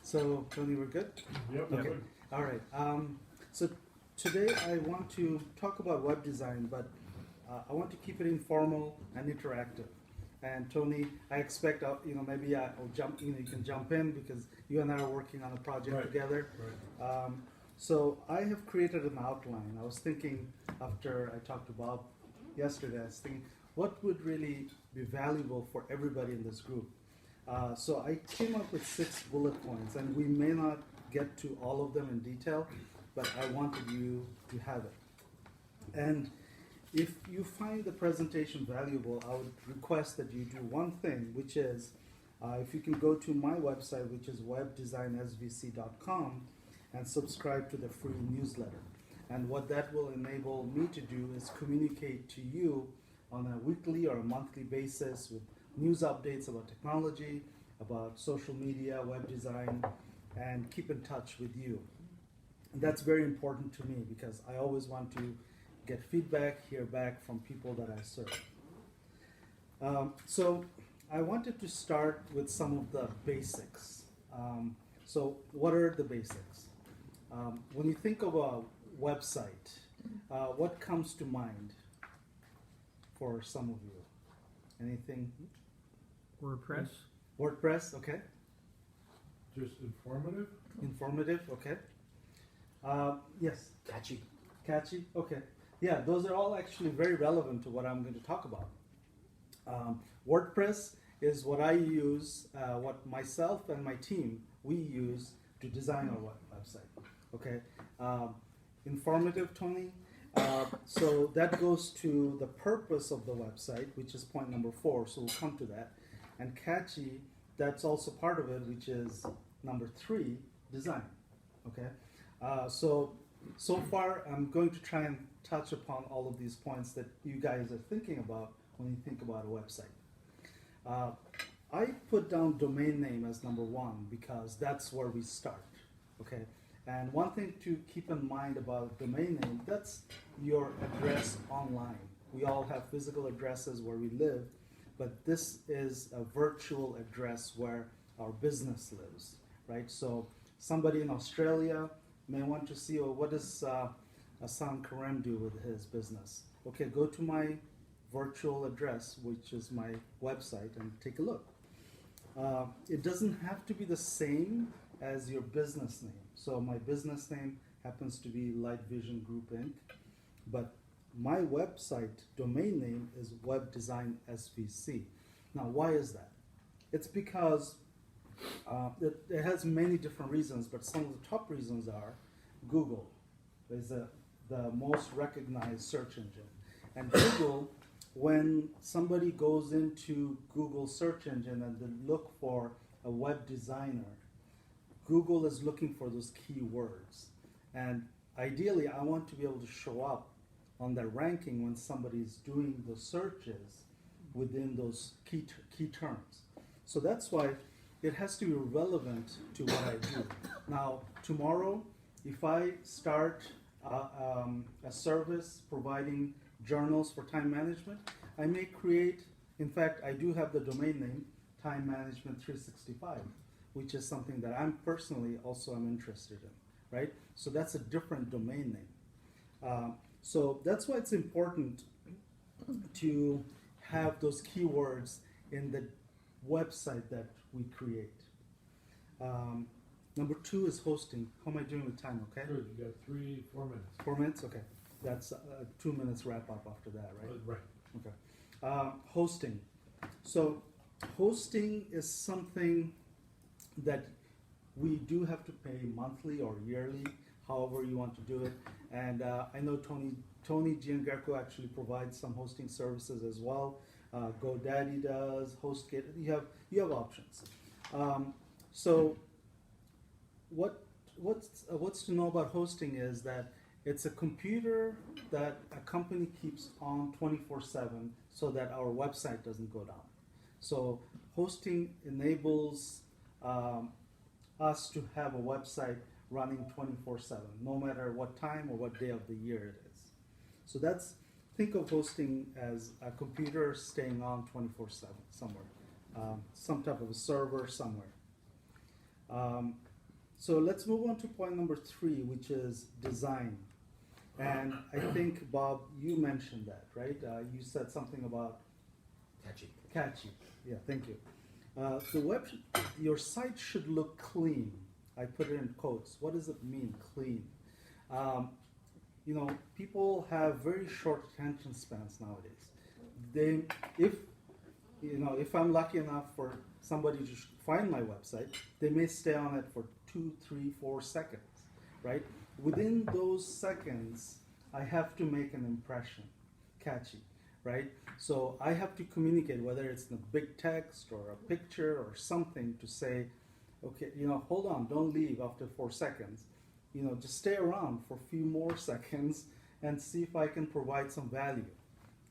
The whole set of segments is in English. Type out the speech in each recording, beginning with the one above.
So, Tony, we're good? Yep. Okay. Good. All right. So today I want to talk about web design, but I want to keep it informal and interactive. And Tony, I expect maybe I'll jump. You can jump in because you and I are working on a project Right. together. Right. So I have created an outline. I was thinking after I talked to Bob yesterday, I was thinking what would really be valuable for everybody in this group. So I came up with 6 bullet points, and we may not get to all of them in detail, but I wanted you to have it. And if you find the presentation valuable, I would request that you do one thing, which is if you can go to my website, which is webdesignsvc.com, and subscribe to the free newsletter. And what that will enable me to do is communicate to you on a weekly or a monthly basis with news updates about technology, about social media, web design, and keep in touch with you. And that's very important to me because I always want to get feedback, hear back from people that I serve. So I wanted to start with some of the basics. So what are the basics? When you think of a website, what comes to mind for some of you? Anything? WordPress. WordPress, okay. Just informative. Informative, okay. Yes. Catchy. Catchy, okay. Yeah, those are all actually very relevant to what I'm going to talk about. WordPress is what I use, what myself and my team, we use to design our website, okay. Informative, Tony. So that goes to the purpose of the website, which is point number 4, so we'll come to that. And catchy, that's also part of it, which is number 3, design, okay. So far I'm going to try and touch upon all of these points that you guys are thinking about when you think about a website. I put down domain name as number 1 because that's where we start, okay. And one thing to keep in mind about domain name, that's your address online. We all have physical addresses where we live, but this is a virtual address where our business lives, right? So somebody in Australia may want to see, what does Asan Karem do with his business? Okay, go to my virtual address, which is my website, and take a look. It doesn't have to be the same as your business name. So my business name happens to be Light Vision Group Inc., but my website domain name is Web Design SVC. Now, why is that? It's because it has many different reasons, but some of the top reasons are Google is the most recognized search engine. And Google, when somebody goes into Google search engine and they look for a web designer, Google is looking for those keywords. And ideally, I want to be able to show up on their ranking when somebody's doing the searches within those key terms. So that's why it has to be relevant to what I do. Now, tomorrow, if I start a service providing journals for time management, I may create, in fact, I do have the domain name, Time Management 365, which is something that I'm personally also am interested in, right? So that's a different domain name. So that's why it's important to have those keywords in the website that we create. Number 2 is hosting. How am I doing with time, okay? Good. You got 4 minutes. 4 minutes, okay. That's 2 minutes wrap up after that, right? Right. Okay. Hosting. So hosting is something that we do have to pay monthly or yearly, however you want to do it. And I know Tony Giangarco actually provides some hosting services as well. GoDaddy does, HostGate. You have options. So what's to know about hosting is that it's a computer that a company keeps on 24/7 so that our website doesn't go down. So hosting enables us to have a website running 24/7, no matter what time or what day of the year it is. So think of hosting as a computer staying on 24/7 somewhere, some type of a server somewhere. So let's move on to point number 3, which is design. And I think, Bob, you mentioned that, right? You said something about catchy. Yeah, thank you. Your site should look clean. I put it in quotes. What does it mean, clean? People have very short attention spans nowadays. If I'm lucky enough for somebody to find my website, they may stay on it for 2, 3, 4 seconds, right? Within those seconds, I have to make an impression, catchy, right? So I have to communicate, whether it's in a big text or a picture or something, to say, okay, hold on, don't leave after 4 seconds. Just stay around for a few more seconds and see if I can provide some value,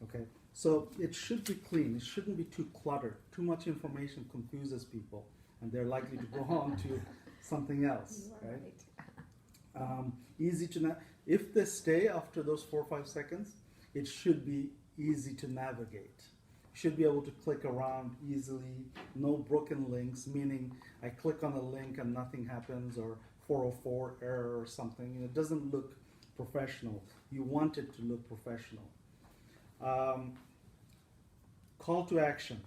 okay? So it should be clean. It shouldn't be too cluttered. Too much information confuses people, and they're likely to go on to something else, right? Easy to if they stay after those 4 or 5 seconds, it should be easy to navigate. Should be able to click around easily. No broken links, meaning I click on a link and nothing happens, or 404 error or something. It doesn't look professional. You want it to look professional. Call to action.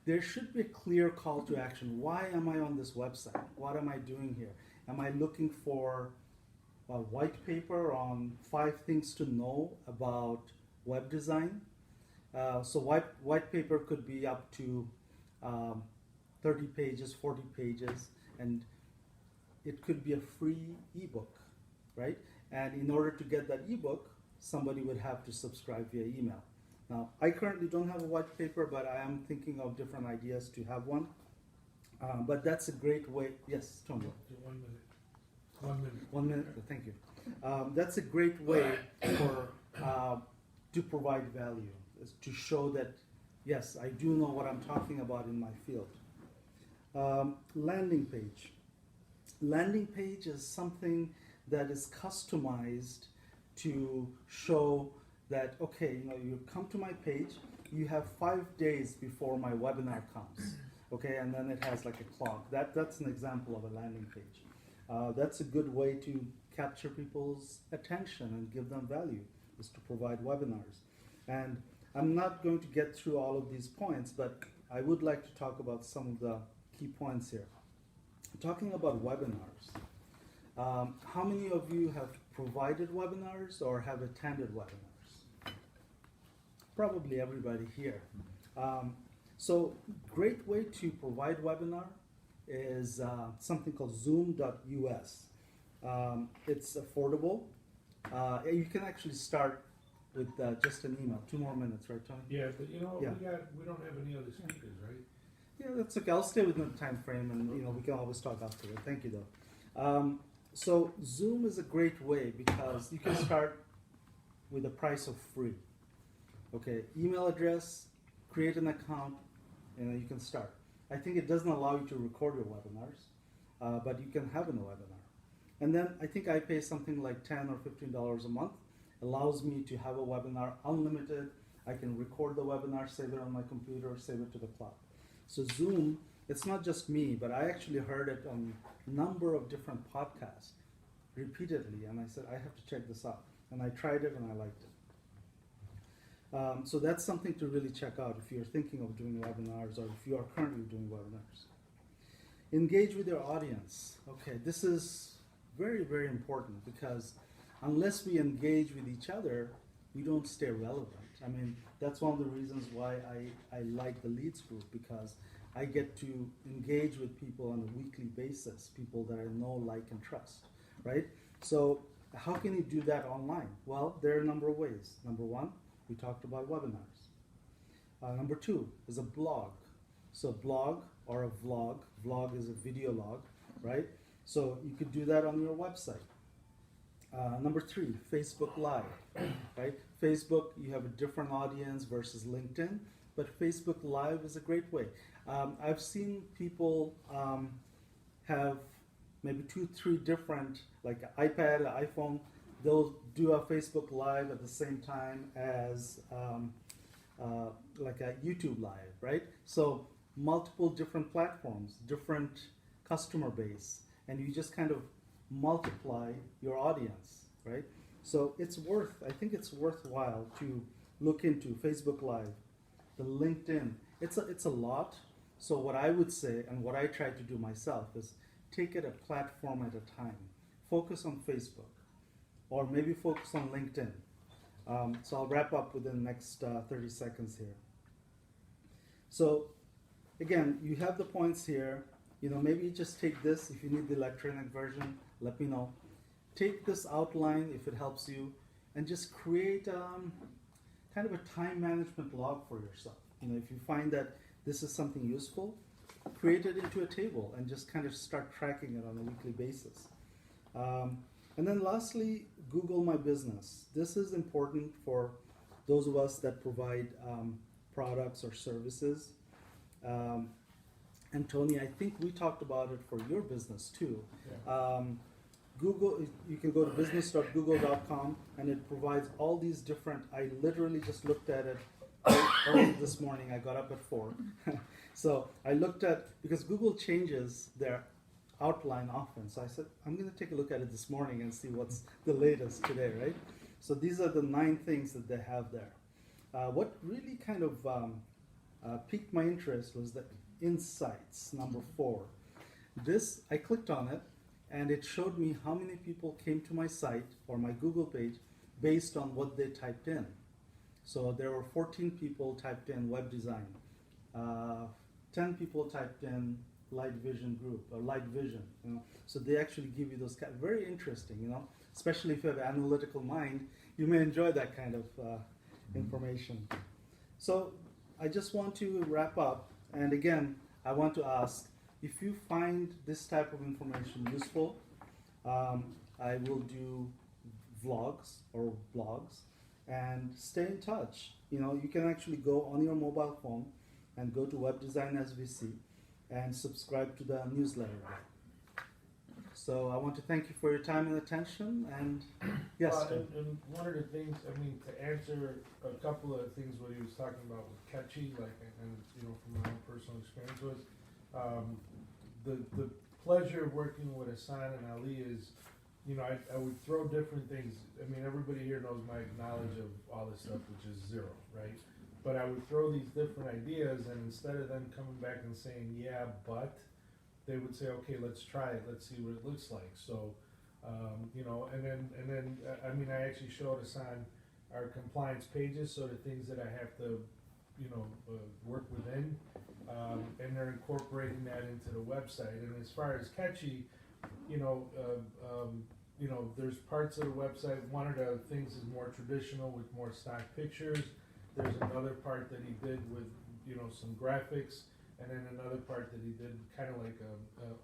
There should be a clear call to action. Why am I on this website? What am I doing here? Am I looking for a white paper on 5 things to know about web design? So white paper could be up to 30 pages, 40 pages, and it could be a free ebook, right? And in order to get that ebook, somebody would have to subscribe via email. Now, I currently don't have a white paper, but I am thinking of different ideas to have one. But that's a great way. Yes, Tony. 1 minute. 1 minute. 1 minute. Thank you. That's a great way to provide value, is to show that yes, I do know what I'm talking about in my field. Landing page. Landing page is something that is customized to show that, okay, you come to my page, you have 5 days before my webinar comes, okay, and then it has like a clock. That's an example of a landing page. That's a good way to capture people's attention and give them value, is to provide webinars. And I'm not going to get through all of these points, but I would like to talk about some of the key points here. Talking about webinars. How many of you have provided webinars or have attended webinars? Probably everybody here. So great way to provide webinar is something called zoom.us. It's affordable. You can actually start with just an email. 2 more minutes, right, Tony? Yeah, but Yeah. we don't have any other speakers, right? Yeah, that's okay. I'll stay within the time frame, and we can always talk afterward. Thank you, though. So Zoom is a great way because you can start with the price of free. Okay, email address, create an account, and you can start. I think it doesn't allow you to record your webinars, but you can have a webinar. And then I think I pay something like $10 or $15 a month. Allows me to have a webinar unlimited. I can record the webinar, save it on my computer, save it to the cloud. So Zoom, it's not just me, but I actually heard it on a number of different podcasts repeatedly, and I said, I have to check this out. And I tried it and I liked it. So that's something to really check out if you're thinking of doing webinars or if you are currently doing webinars. Engage with your audience. Okay, this is very, very important because unless we engage with each other, we don't stay relevant. I mean, that's one of the reasons why I like the Leads group, because I get to engage with people on a weekly basis, people that I know, like, and trust, right? So how can you do that online? Well, there are a number of ways. Number 1, we talked about webinars. Number 2 is a blog. So blog or a vlog. Vlog is a video log, right? So you could do that on your website. Number 3, Facebook Live, right? Facebook, you have a different audience versus LinkedIn, but Facebook Live is a great way. I've seen people have maybe 2, 3 different, like an iPad, an iPhone, they'll do a Facebook Live at the same time as like a YouTube Live, right? So multiple different platforms, different customer base, and you just kind of multiply your audience, right? So I think it's worthwhile to look into Facebook Live, the LinkedIn. It's a lot. So what I would say, and what I try to do myself, is take it a platform at a time. Focus on Facebook, or maybe focus on LinkedIn. So I'll wrap up within the next 30 seconds here. So again, you have the points here. Maybe just take this. If you need the electronic version, let me know. Take this outline if it helps you, and just create kind of a time management log for yourself. If you find that this is something useful, create it into a table and just kind of start tracking it on a weekly basis. And then lastly, Google My Business. This is important for those of us that provide products or services. And Tony, I think we talked about it for your business too. Yeah. Google, you can go to business.google.com, and it provides all these different, I literally just looked at it early this morning. I got up at 4. So I looked at, because Google changes their outline often. So I said, I'm going to take a look at it this morning and see what's the latest today, right? So these are the 9 things that they have there. What really kind of piqued my interest was the insights, number 4. This, I clicked on it, and it showed me how many people came to my site or my Google page based on what they typed in. So there were 14 people typed in web design, 10 people typed in light vision group or light vision. So they actually give you those very interesting. Especially if you have an analytical mind, you may enjoy that kind of information. So I just want to wrap up, and again, I want to ask, if you find this type of information useful, I will do vlogs or blogs, and stay in touch. You can actually go on your mobile phone and go to Web Design SVC and subscribe to the newsletter. So I want to thank you for your time and attention. And yes, and one of the things, to answer a couple of things what he was talking about with Catchy, and from my own personal experience was, the pleasure of working with Hassan and Ali is, I would throw different things. Everybody here knows my knowledge of all this stuff, which is 0, right? But I would throw these different ideas, and instead of them coming back and saying, yeah, but, they would say, okay, let's try it, let's see what it looks like. So, and then I actually showed Hassan our compliance pages, so the things that I have to, work within, and they're incorporating that into the website. And as far as Catchy, there's parts of the website. One of the things is more traditional with more stock pictures. There's another part that he did with, some graphics, and then another part that he did kind of like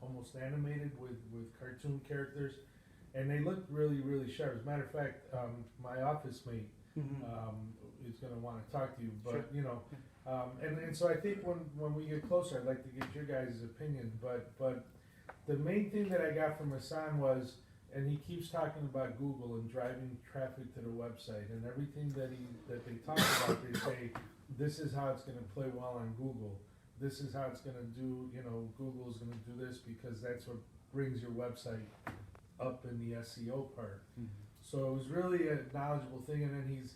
almost animated with cartoon characters, and they look really, really sharp. As a matter of fact, my office mate is going to want to talk to you, but sure. And so I think when we get closer, I'd like to get your guys' opinion. But the main thing that I got from Hassan was, and he keeps talking about Google and driving traffic to the website, and everything that they talk about, they say this is how it's going to play well on Google. This is how it's going to do. Google's going to do this because that's what brings your website up in the SEO part. Mm-hmm. So it was really a knowledgeable thing, and then he's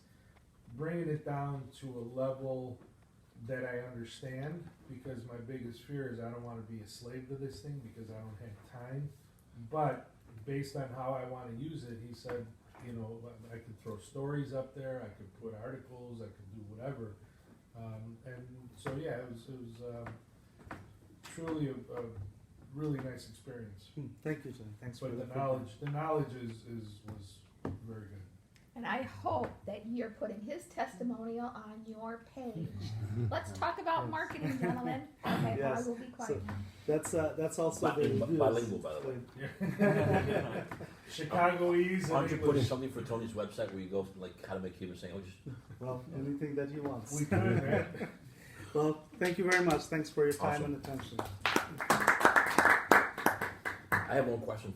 bringing it down to a level that I understand, because my biggest fear is I don't want to be a slave to this thing because I don't have time. But based on how I want to use it, he said, I could throw stories up there, I could put articles, I could do whatever. And so yeah, it was truly a really nice experience. Thank you, John. Thanks for But that. the knowledge was very good. And I hope that you're putting his testimonial on your page. Let's talk about marketing, gentlemen. Okay, Yes. I will be quiet So now. that's also the Bilingual, by the way. Chicagoese. Aren't you putting something for Tony's website where you go like how to make human sandwiches? Well, anything that he wants. We could, man. Well, thank you very much. Thanks for your time Awesome. and attention. I have one question for you.